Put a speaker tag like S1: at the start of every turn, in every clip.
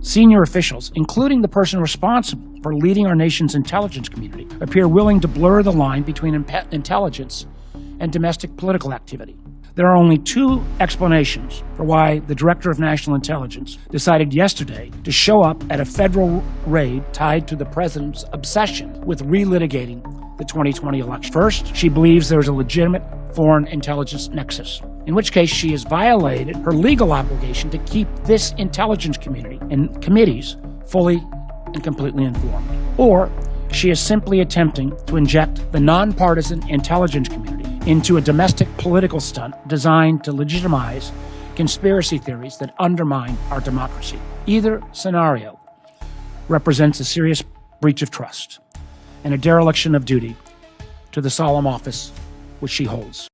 S1: Senior officials, including the person responsible for leading our nation's intelligence community, appear willing to blur the line between intelligence and domestic political activity. There are only two explanations for why the Director of National Intelligence decided yesterday to show up at a federal raid tied to the president's obsession with relitigating the 2020 election. First, she believes there's a legitimate foreign intelligence nexus, in which case she has violated her legal obligation to keep this intelligence community and committees fully and completely informed. Or she is simply attempting to inject the nonpartisan intelligence community into a domestic political stunt designed to legitimize conspiracy theories that undermine our democracy. Either scenario represents a serious breach of trust and a dereliction of duty to the solemn office which she holds.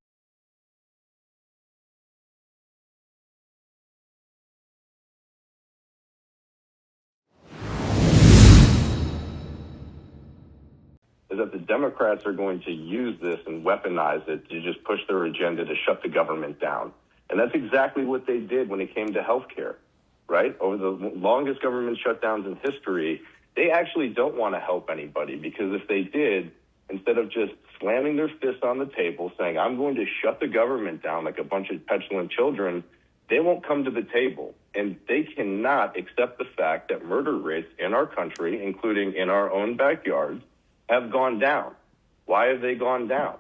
S2: Is that the Democrats are going to use this and weaponize it to just push their agenda to shut the government down. And that's exactly what they did when it came to healthcare, right? Over the longest government shutdowns in history, they actually don't want to help anybody, because if they did, instead of just slamming their fists on the table saying, I'm going to shut the government down like a bunch of petulant children, they won't come to the table. And they cannot accept the fact that murder rates in our country, including in our own backyards, have gone down. Why have they gone down?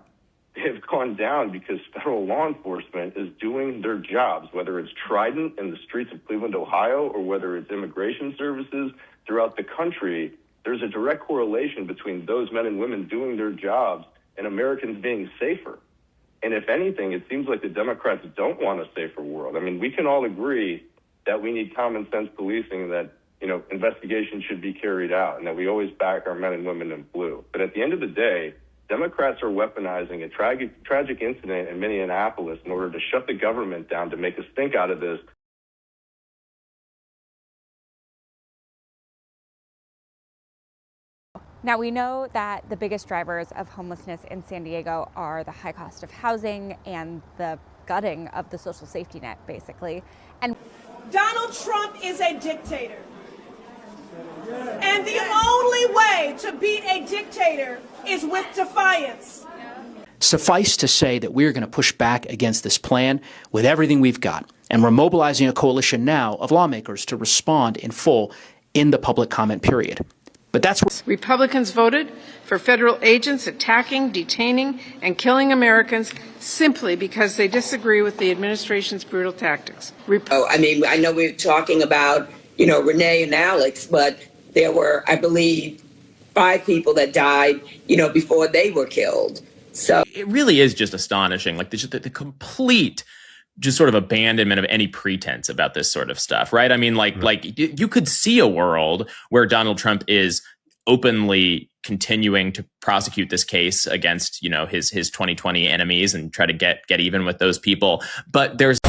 S2: They have gone down because federal law enforcement is doing their jobs, whether it's Trident in the streets of Cleveland, Ohio, or whether it's immigration services throughout the country. There's a direct correlation between those men and women doing their jobs and Americans being safer. And if anything, it seems like the Democrats don't want a safer world. I mean, we can all agree that we need common sense policing, that investigations should be carried out, and that we always back our men and women in blue. But at the end of the day, Democrats are weaponizing a tragic incident in Minneapolis in order to shut the government down, to make a stink out of this.
S3: Now, we know that the biggest drivers of homelessness in San Diego are the high cost of housing and the gutting of the social safety net, basically. And
S4: Donald Trump is a dictator. And the only way to beat a dictator is with defiance.
S5: Suffice to say that we're going to push back against this plan with everything we've got. And we're mobilizing a coalition now of lawmakers to respond in full in the public comment period. But that's what
S6: Republicans voted for federal agents attacking, detaining, and killing Americans simply because they disagree with the administration's brutal tactics.
S7: I know we're talking about, Renee and Alex, but there were, I believe, 5 people that died, before they were killed. So
S8: it really is just astonishing, like the complete just sort of abandonment of any pretense about this sort of stuff, right? I mean, like you could see a world where Donald Trump is openly continuing to prosecute this case against, his 2020 enemies and try to get even with those people. But there's